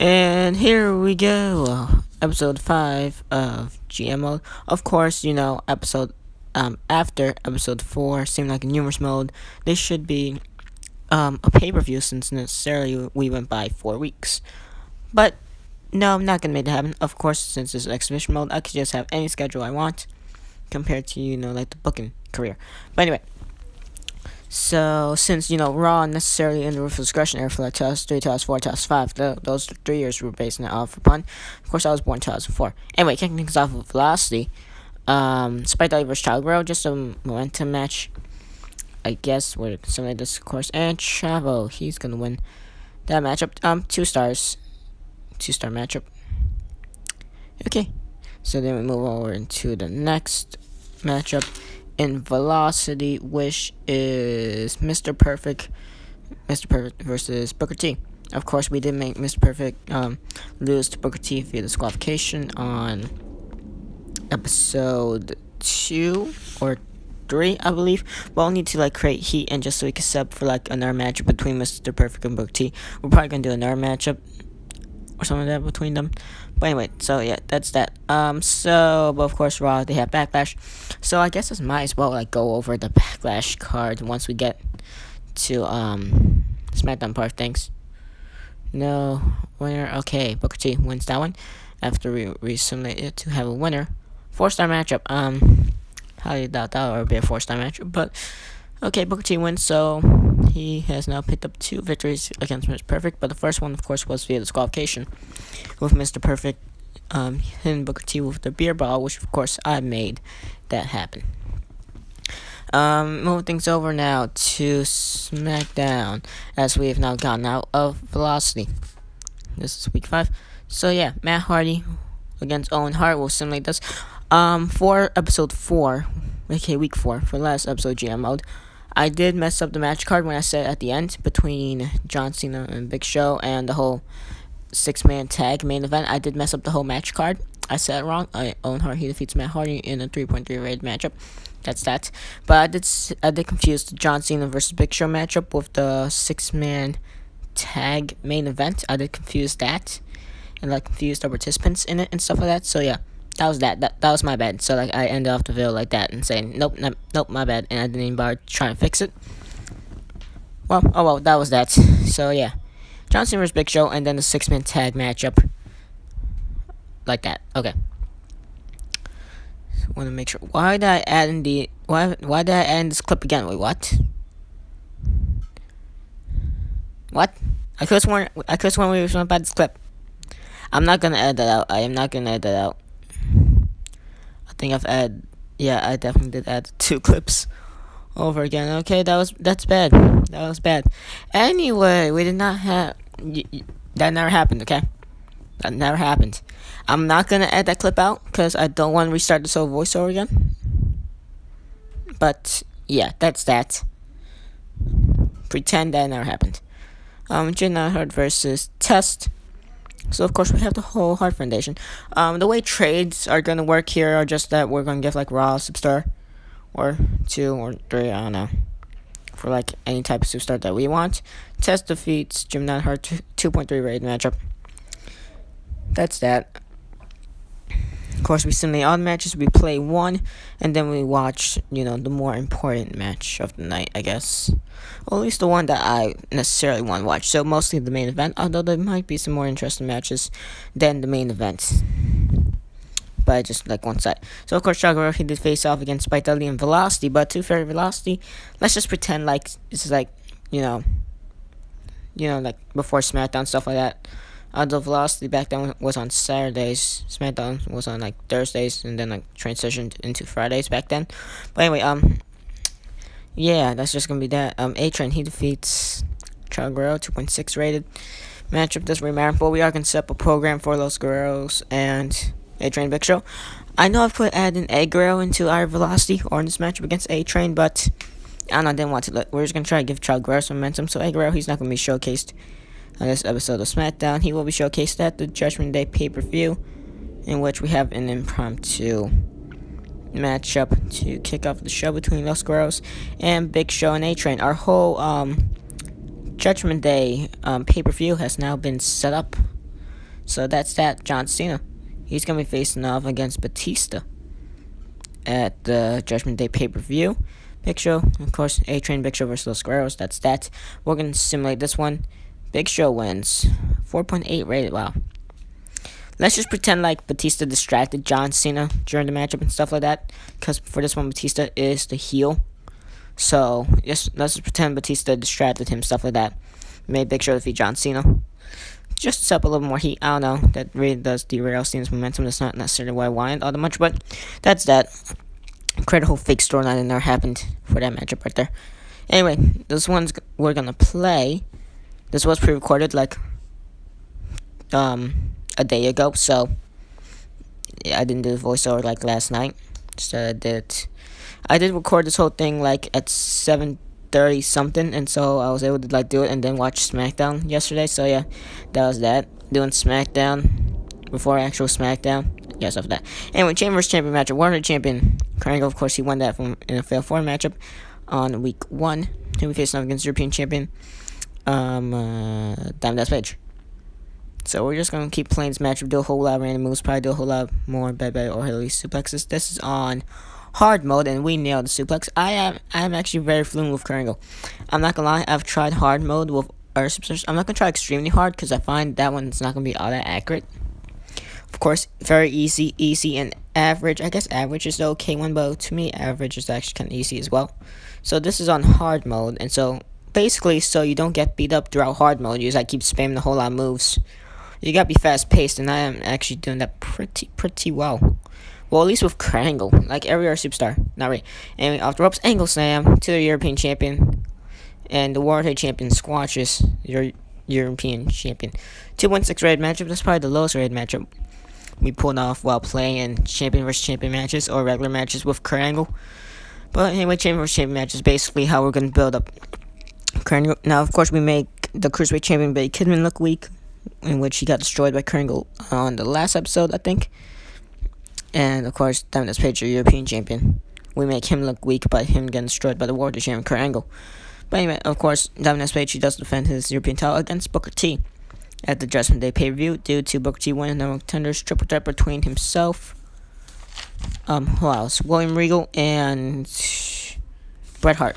And here we go, episode 5 of GMO. Of course, episode after episode 4 seemed like a numerous mode. This should be a pay-per-view since necessarily we went by 4 weeks. But no, I'm not gonna make that happen. Of course, since it's exhibition mode, I could just have any schedule I want compared to like the booking career. But anyway, so since Raw necessarily in the ruthless discretion era for like 2003, 2004, 2005, those 3 years were based off upon. Of course, I was born 2004. Anyway, kicking things off with Velocity. Spike Dudley versus Guerrero, just a momentum match. I guess we're similar this, of course. And Chavo, he's gonna win that matchup. 2 stars, 2-star matchup. Okay, so then we move over into the next matchup in Velocity, which is Mr. Perfect versus Booker T. Of course, we did make Mr. Perfect lose to Booker T via disqualification on episode 2 or 3, I believe. We'll need to create heat and just so we can set up for another matchup between Mr. Perfect and Booker T. We're probably gonna do another matchup or something like that between them. But anyway, so yeah, that's that. But of course, Raw, they have Backlash. So I guess I might as well go over the Backlash card once we get to Smackdown part of things. No winner. Okay, Booker T wins that one after we simulate it to have a winner. 4-star matchup. Highly doubt that would be a 4-star matchup, but okay, Booker T wins, so he has now picked up 2 victories against Mr. Perfect, but the first one, of course, was via disqualification with Mr. Perfect hitting Booker T with the beer ball, which, of course, I made that happen. Moving things over now to Smackdown, as we have now gotten out of Velocity. This is week 5. So, yeah, Matt Hardy against Owen Hart will simulate this. For episode 4, okay, week 4, for the last episode GM mode, I did mess up the match card when I said at the end between John Cena and Big Show and the whole 6-man tag main event. I did mess up the whole match card. I said it wrong. Owen Hart, he defeats Matt Hardy in a 3.3 rated matchup. That's that. But I did confuse the John Cena versus Big Show matchup with the 6-man tag main event. I did confuse that and confuse the participants in it and stuff like that. So yeah. That was that was my bad. So I ended off the video like that and saying nope, my bad, and I didn't even bother trying to fix it. Well, that was that. So yeah, John Cena vs. Big Show, and then the 6-man tag matchup like that. Okay. So, want to make sure. Why did I add in this clip again? Wait, what? What? I could have sworn we were talking about this clip. I'm not gonna edit that out. I am not gonna edit that out. I definitely did add 2 clips over again. Okay, that's bad. That was bad. Anyway, we did not have that never happened. Okay, that never happened. I'm not gonna add that clip out because I don't want to restart this whole voiceover again. But yeah, that's that. Pretend that never happened. Neidheart versus Test. So, of course, we have the whole Hart Foundation. The way trades are going to work here are just that we're going to give, Raw Superstar, or 2 or 3, I don't know, for, any type of Superstar that we want. Test defeats Neidheart 2.3 rated matchup. That's that. Of course, we simulate all the matches, we play 1, and then we watch, the more important match of the night, I guess. Or at least the one that I necessarily want to watch. So, mostly the main event, although there might be some more interesting matches than the main event. But just one side. So, of course, Guerrero, he did face off against Spike Dudley and Velocity, but to fair Velocity, let's just pretend this is before Smackdown, stuff like that. Although Velocity back then was on Saturdays, Smackdown was on Thursdays, and then transitioned into Fridays back then. But anyway, yeah, that's just gonna be that. A-Train, he defeats Guerrero, 2.6 rated matchup. Doesn't really matter, but we are gonna set up a program for Los Guerreros and A-Train Big Show. I know I could add an Guerrero into our Velocity or in this matchup against A-Train, but I don't know, I didn't want to. We're just gonna try to give Guerrero some momentum. So Guerrero, he's not gonna be showcased on this episode of Smackdown. He will be showcased at the Judgment Day pay-per-view, in which we have an impromptu matchup to kick off the show between Los Guerreros and Big Show and A-Train. Our whole Judgment Day pay-per-view has now been set up So that's that. John Cena. He's gonna be facing off against Batista at the Judgment Day pay-per-view. Big Show, of course, A-Train, Big Show versus Los Guerreros. That's that. We're gonna simulate this one. Big Show wins. 4.8 rated. Wow. Let's just pretend like Batista distracted John Cena during the matchup and stuff like that. Because for this one, Batista is the heel. So let's just pretend Batista distracted him, stuff like that. Made Big Show defeat John Cena. Just to up a little more heat. I don't know. That really does derail Cena's momentum. That's not necessarily what I wanted all that much, but that's that. Create a whole fake storyline that never happened for that matchup right there. Anyway, this one's we're gonna play. This was pre-recorded like a day ago, so yeah, I didn't do the voiceover like last night. So I did record this whole thing like at 7:30 something, and so I was able to like do it and then watch Smackdown yesterday. So yeah, that was that. Doing Smackdown before actual Smackdown. Yeah, stuff like that. Anyway, Chambers champion matchup. World champion Guerrero, of course, he won that from in a fail 4 matchup on week 1. He'll be facing off against European champion Diamond Page. So we're just gonna keep playing this matchup, do a whole lot of random moves, probably do a whole lot more bad or Hilly suplexes. This is on hard mode, and we nailed the suplex. I am actually very fluent with Guerrero. I'm not gonna lie, I've tried hard mode with other suplex. I'm not gonna try extremely hard because I find that one's not gonna be all that accurate. Of course, very easy, and average. I guess average is the okay one, but to me, average is actually kind of easy as well. So this is on hard mode, and so basically, so you don't get beat up throughout hard mode, you just like keep spamming a whole lot of moves. You gotta be fast paced, and I am actually doing that pretty well. Well, at least with Guerrero, like every other superstar. Not really. Anyway, off the ropes, angle slam to the European champion, and the World Champion squashes your European champion. 2.6 rated matchup. That's probably the lowest rated matchup we pulled off while playing in champion versus champion matches or regular matches with Guerrero. But anyway, champion versus champion matches is basically how we're gonna build up Guerrero. Now, of course, we make the cruiserweight champion Billy Kidman look weak, in which he got destroyed by Guerrero on the last episode, I think. And of course, Diamond Page, your European champion, we make him look weak by him getting destroyed by the World Champion Guerrero. But anyway, of course, Diamond Page, he does defend his European title against Booker T at the Judgment Day pay-per-view due to Booker T winning the contenders triple threat between himself, who else? William Regal and Bret Hart.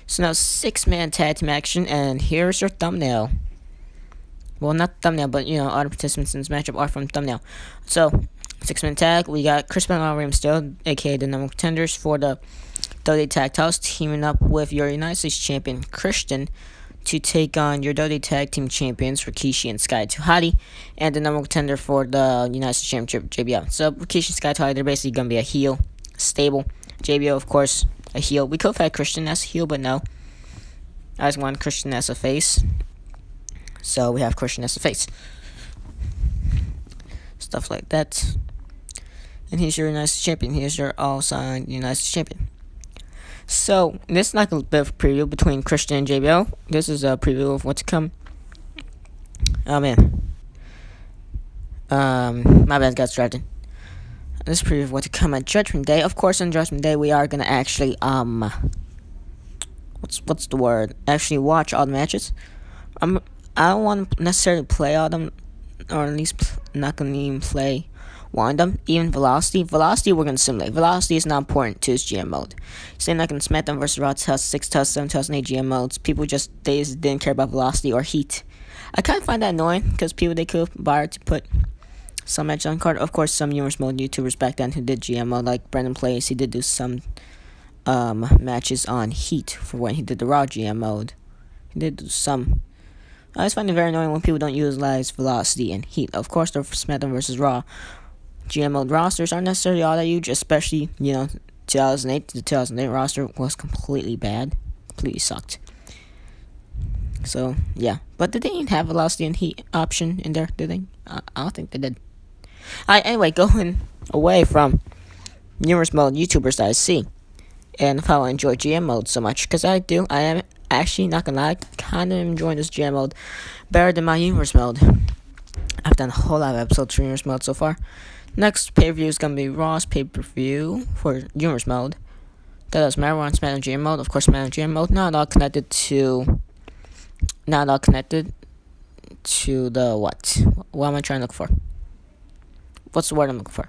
So now 6-man tag team action, and here's your thumbnail. Well, not thumbnail, but you know, other participants in this matchup are from thumbnail. So 6-man tag, we got Chris Benoit and Rey Mysterio, aka the number one contenders for the Dudley tag titles, teaming up with your United States champion Christian to take on your Dudley tag team champions Rikishi and Sky Hotty, and the number one contender for the United States championship JBL. So Rikishi and Sky Hotty, they're basically gonna be a heel stable. JBL, of course, a heel. We could have had Christian as a heel, but no. I just want Christian as a face, so we have Christian as a face. Stuff like that. And here's your United States champion. Here's your all-signed United States champion. So, this is like a bit of a preview between Christian and JBL. This is a preview of what's to come. Oh, man. My bad, got distracted. This is a preview of what to come at Judgment Day. Of course, on Judgment Day, we are gonna actually, what's the word? Actually watch all the matches. I don't want to necessarily play all them, or at least not gonna even play one of them. Even Velocity we're gonna simulate. Velocity is not important to his GM mode. Same like in Smackdown vs. Raw 2006, 2007, 2008 GM modes, people just didn't care about Velocity or Heat. I kind of find that annoying because people, they could have borrowed to put some matches on card. Of course, some numerous mode YouTubers back then who did GM mode, like Brendan Plays, he did do some matches on Heat for when he did the Raw GM mode. He did do some. I just find it very annoying when people don't utilize Velocity and Heat. Of course, the Smackdown vs. Raw GM mode rosters aren't necessarily all that huge, especially, 2008. The 2008 roster was completely bad. Completely sucked. So, yeah. But did they even have Velocity and Heat option in there? Did they? I don't think they did. Anyway, going away from numerous mode YouTubers that I see and how I enjoy GM mode so much, because I am actually, not gonna lie, kind of enjoying this GM mode better than my universe mode. I've done a whole lot of episodes for universe mode so far. Next pay-per-view is gonna be Raw's pay-per-view for universe mode. That doesn't matter. We're on Smackdown GM mode. Of course, Smackdown GM mode not all connected to the what? What am I trying to look for? What's the word I'm looking for?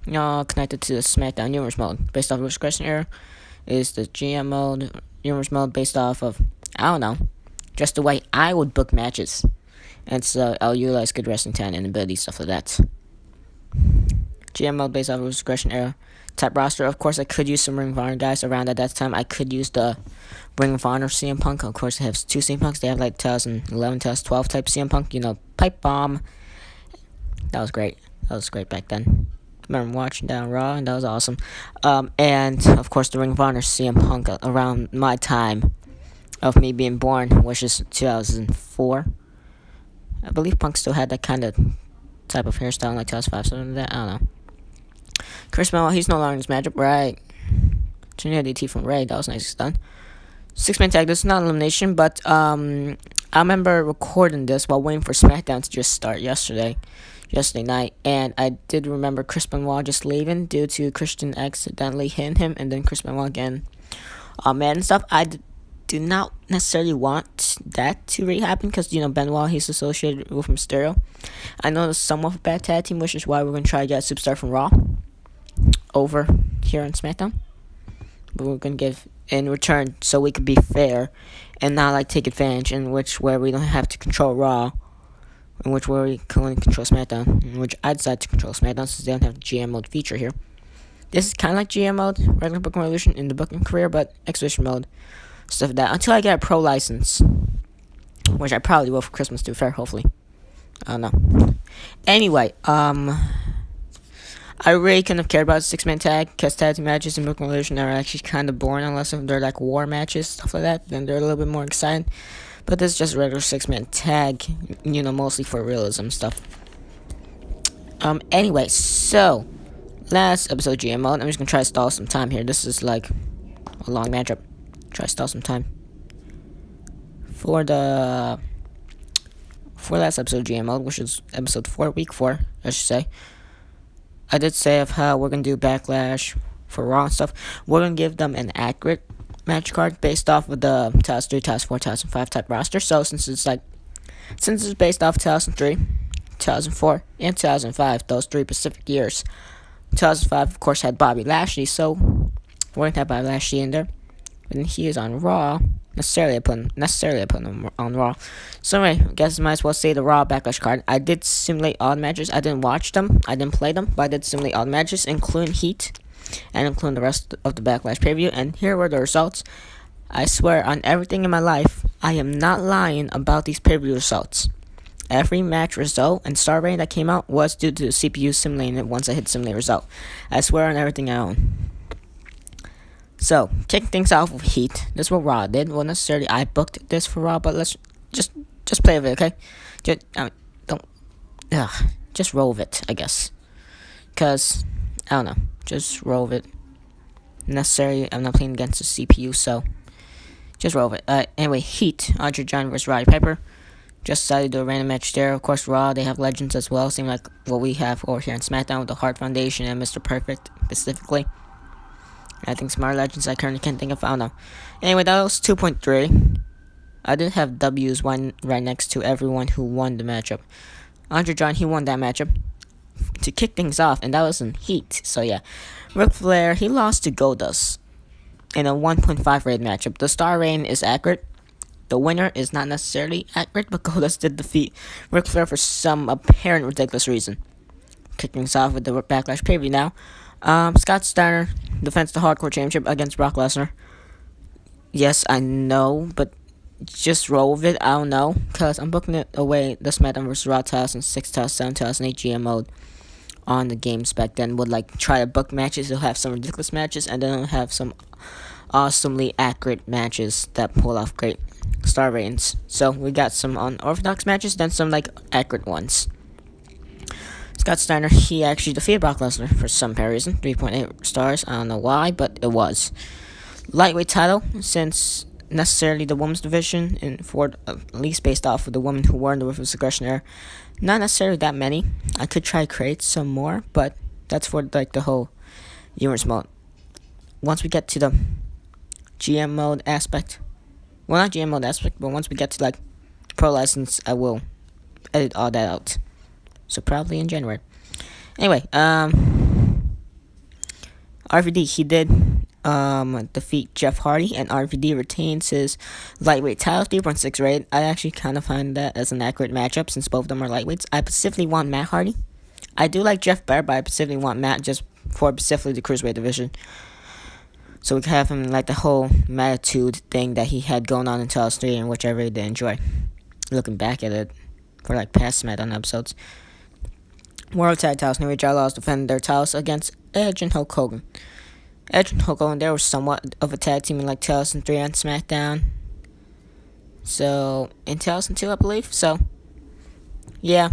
Connected to the Smackdown humorous mode based off of regression error is the GM mode, humorous mode based off of, I don't know, just the way I would book matches. And so I'll utilize good wrestling talent and ability, stuff like that. GM mode based off of regression error type roster. Of course, I could use some Ring of Honor guys around at that time. I could use the Ring of Honor CM Punk. Of course, they have two CM Punks. They have like 2011, 2012 type CM Punk. Pipe bomb. That was great. That was great back then. Remember watching down Raw, and that was awesome. And of course, the Ring of Honor CM Punk around my time of me being born, which is 2004. I believe Punk still had that kind of type of hairstyle in like 2005, something like that. I don't know. Chris Benoit, he's no longer in this matchup, right? Junior DT from Ray, that was nice done. 6-man tag, this is not elimination, but I remember recording this while waiting for Smackdown to just start yesterday night, and I did remember Chris Benoit just leaving due to Christian accidentally hitting him, and then Chris Benoit again mad and stuff. I do not necessarily want that to really happen because, Benoit, he's associated with Mysterio. I know it's somewhat of a bad tag team, which is why we're going to try to get a superstar from Raw over here on SmackDown. But we're going to give in return so we can be fair and not take advantage where we don't have to control Raw, in which where we can only control SmackDown, in which I decided to control SmackDown since they don't have the GM mode feature here. This is kind of like GM mode, regular booking revolution in the booking career, but exhibition mode, stuff like that, until I get a pro license, which I probably will for Christmas, to be fair, hopefully. I don't know. Anyway, I really couldn't have cared about 6-man tag, because tag team matches in booking revolution are actually kind of boring, unless if they're war matches, stuff like that, then they're a little bit more exciting. But this is just a regular 6-man tag, mostly for realism stuff. Anyway, so last episode GM mode. I'm just gonna try to stall some time here. This is a long matchup. Try to stall some time. For last episode GM mode, which is episode 4, week 4, I should say. I did say of how we're gonna do Backlash for Raw and stuff. We're gonna give them an accurate match card based off of the 2003, 2004, 2005 type roster. So since it's based off 2003, 2004, and 2005, those 3 Pacific years. 2005, of course, had Bobby Lashley, so we're gonna have Bobby Lashley in there. And he is on Raw. Necessarily I put him on Raw. So anyway, I guess I might as well say the Raw Backlash card. I did simulate all the matches. I didn't watch them. I didn't play them, but I did simulate all the matches, including Heat, and including the rest of the Backlash preview. And here were the results. I swear on everything in my life, I am not lying about these preview results. Every match result and star rating that came out was due to the CPU simulating it once I hit simulate result. I swear on everything I own. So, kicking things off with Heat. This is what Raw did. Well, necessarily I booked this for Raw, but let's just play with it, okay? Just roll with it, I guess. Because, I don't know. Just roll with it. Necessarily, I'm not playing against the CPU, so just roll with it. Anyway, Heat. Andre John versus Roddy Piper. Just decided to do a random match there. Of course, Raw, they have legends as well. Same like what we have over here on Smackdown with the Hart Foundation and Mr. Perfect, specifically. I think some other legends I currently can't think of. I don't know. Anyway, that was 2.3. I did have W's right next to everyone who won the matchup. Andre John, he won that matchup to kick things off, and that was in Heat. So yeah, Ric Flair, he lost to Goldust in a 1.5 rated matchup. The star rating is accurate. The winner is not necessarily accurate, but Goldust did defeat Ric Flair for some apparent ridiculous reason. Kicking us off with the Backlash preview now. Scott Steiner defends the Hardcore Championship against Brock Lesnar. Yes, I know, but just roll with it. I don't know, because I'm booking it away the SmackDown vs. Raw 2006, 2007, 2008 GM mode on the games back then. Would try to book matches. They'll have some ridiculous matches, and then they'll have some awesomely accurate matches that pull off great star ratings. So we got some unorthodox matches, then some accurate ones. Scott Steiner, he actually defeated Brock Lesnar for some reason. 3.8 stars. I don't know why, but it was. Lightweight title, since necessarily the women's division, and for at least based off of the women who were in the Ruthless Aggression era, not necessarily that many. I could try to create some more, but that's for the whole humorous mode. Once we get to the GM mode aspect, well, not GM mode aspect, but once we get to pro license, I will edit all that out. So probably in January. Anyway, RVD, he did defeat Jeff Hardy, and RVD retains his lightweight title, 3.6 rated. I actually kind of find that as an accurate matchup since both of them are lightweights. I specifically want Matt Hardy. I do like Jeff better, but I specifically want Matt just for specifically the cruiserweight division. So we can have him like the whole Mattitude thing that he had going on in 2003, and which I really did enjoy. Looking back at it for like past Smackdown episodes. World Tag Titles, New Age Outlaws defended their titles against Edge and Hulk Hogan. Edge and Hulk Hogan, they were somewhat of a tag team in like 2003 on Smackdown. So, in 2002, I believe. So, yeah.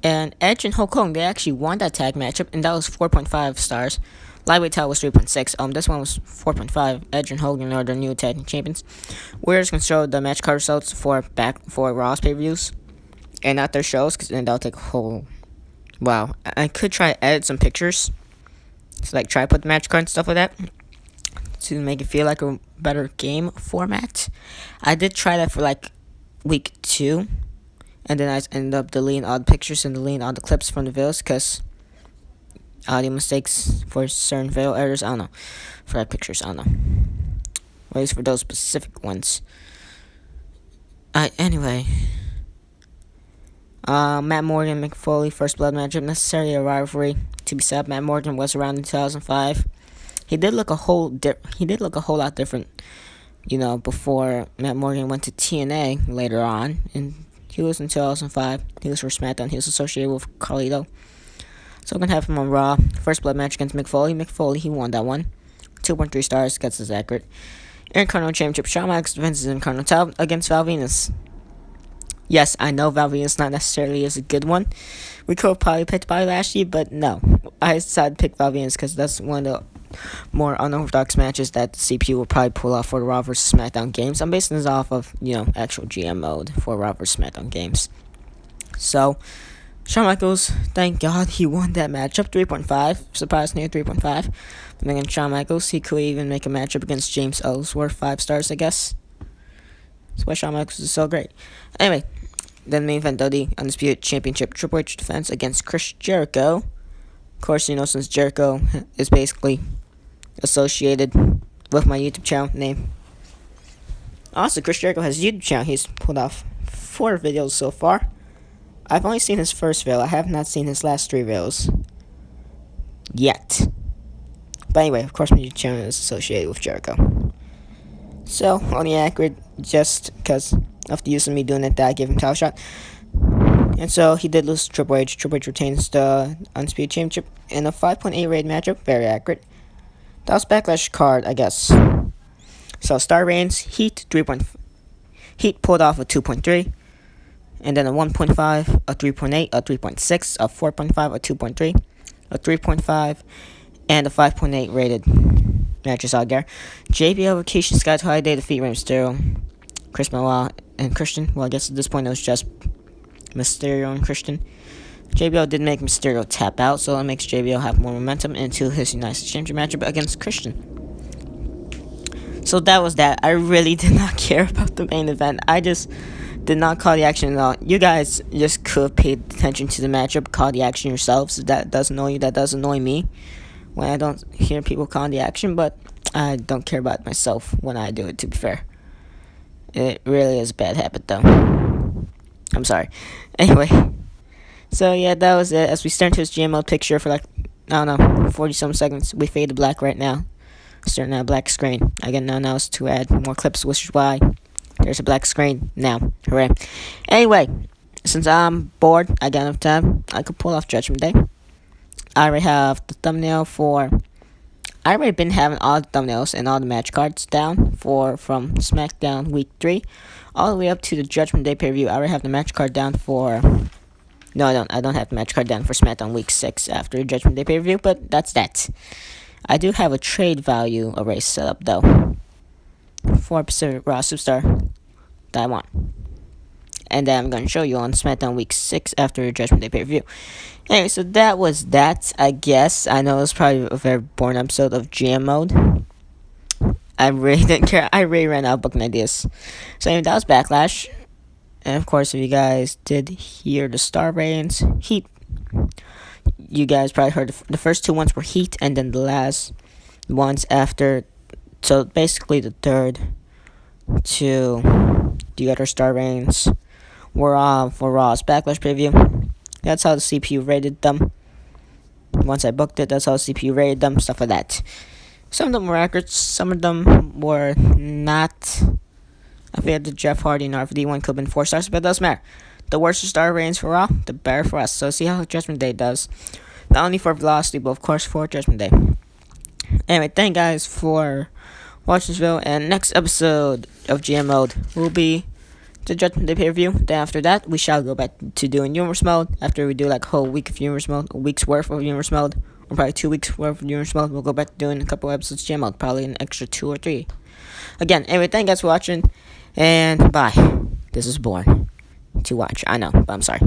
And Edge and Hulk Hogan, they actually won that tag matchup, and that was 4.5 stars. Lightweight title was 3.6. This one was 4.5. Edge and Hogan are their new tag team champions. We're just gonna show the match card results for Raw's pay-per-views, and not their shows, because then that'll take a whole. Wow, I could try to edit some pictures, so like try to put the match card and stuff like that, to make it feel like a better game format. I did try that for like week 2, and then I ended up deleting all the pictures and deleting all the clips from the videos because audio mistakes for certain video errors. I don't know, for like pictures, I don't know, or at least for those specific ones. Anyway. Matt Morgan, Mick Foley, first blood matchup, necessarily a rivalry to be set up. Matt Morgan was around in 2005. He did look a whole lot different, before Matt Morgan went to TNA later on, and he was in 2005. He was for SmackDown. He was associated with Carlito. So we're gonna have him on Raw. First blood match against Mick Foley. Mick Foley, he won that one. 2.3 stars. Gets his accurate. Intercontinental Championship. Shawn Michaels defends his Intercontinental title against Val Venis. Yes, I know Val Venis not necessarily is a good one. We could have probably picked Bobby Lashley, but no. I decided to pick Val Venis because that's one of the more unorthodox matches that the CPU will probably pull off for the Raw vs. SmackDown games. I'm basing this off of, actual GM mode for Raw vs. SmackDown games. So, Shawn Michaels, thank God he won that matchup, 3.5. Surprisingly, 3.5. And against Shawn Michaels, he could even make a matchup against James Ellsworth, 5 stars, I guess. That's why Shawn Michaels is so great. Anyway, then the main event, Dudley Undisputed Championship Triple H defense against Chris Jericho. Of course, since Jericho is basically associated with my YouTube channel name. Also, Chris Jericho has a YouTube channel. He's pulled off 4 videos so far. I've only seen his first video. I have not seen his last 3 videos yet. But anyway, of course, my YouTube channel is associated with Jericho. So, only accurate just because of the use of me doing it that I gave him a title shot. And so, he did lose to Triple H. Triple H retains the Undisputed Championship in a 5.8 rated matchup. Very accurate. That was Backlash card, I guess. So, star ratings, Heat pulled off a 2.3. And then a 1.5, a 3.8, a 3.6, a 4.5, a 2.3, a 3.5, and a 5.8 rated matches out there. JBL, Rikishi, Scott Holiday defeat Rey Mysterio, Chris Benoit, and Christian. Well, I guess at this point it was just Mysterio and Christian. JBL did make Mysterio tap out, so it makes JBL have more momentum into his United States Championship matchup against Christian. So that was that. I really did not care about the main event. I just did not call the action at all. You guys just could pay attention to the matchup, call the action yourselves. If that does annoy you, that does annoy me when I don't hear people calling the action, but I don't care about myself when I do it, to be fair. It really is a bad habit, though. I'm sorry. Anyway, so yeah, that was it. As we stare into this GML picture for 40-some seconds, we fade to black right now. Starting at a black screen. I get no notice to add more clips, which is why there's a black screen now. Hooray. Anyway, since I'm bored, I got enough time, I could pull off Judgment Day. I already have the thumbnail I already been having all the thumbnails and all the match cards down from SmackDown Week 3 all the way up to the Judgment Day pay-per-view. I already have the match card down for... No, I don't. I don't have the match card down for SmackDown Week 6 after Judgment Day pay-per-view, but that's that. I do have a trade value array set up, though, for Pacific Raw Superstar that I want. And then I'm going to show you on SmackDown Week 6 after Judgment Day pay-per-view. Anyway, so that was that, I guess. I know it was probably a very boring episode of GM mode. I really didn't care. I really ran out of booking ideas. So anyway, that was Backlash. And of course, if you guys did hear the star ratings, heat. You guys probably heard the first two ones were heat, and then the last ones after. So basically, the third to the other star ratings were for Raw's Backlash preview. That's how the CPU rated them. Once I booked it, that's how the CPU rated them, stuff like that. Some of them were accurate, some of them were not. I feel the Jeff Hardy and RVD one could have been 4 stars, but it doesn't matter. The worse the star ratings for Raw, the better for us. So see how Judgment Day does. Not only for Velocity, but of course for Judgment Day. Anyway, thank you guys for watching this video, and next episode of GM Mode will be the Judgment Day pay-per-view. Then after that, we shall go back to doing Humorous Mode. After we do like a whole week of Humorous Mode, a week's worth of Humorous Mode, or probably 2 weeks worth of Humorous Mode, we'll go back to doing a couple episodes of GM Mode, probably an extra 2 or 3. Again, anyway, thank you guys for watching, and bye. This is boring to watch, I know, but I'm sorry.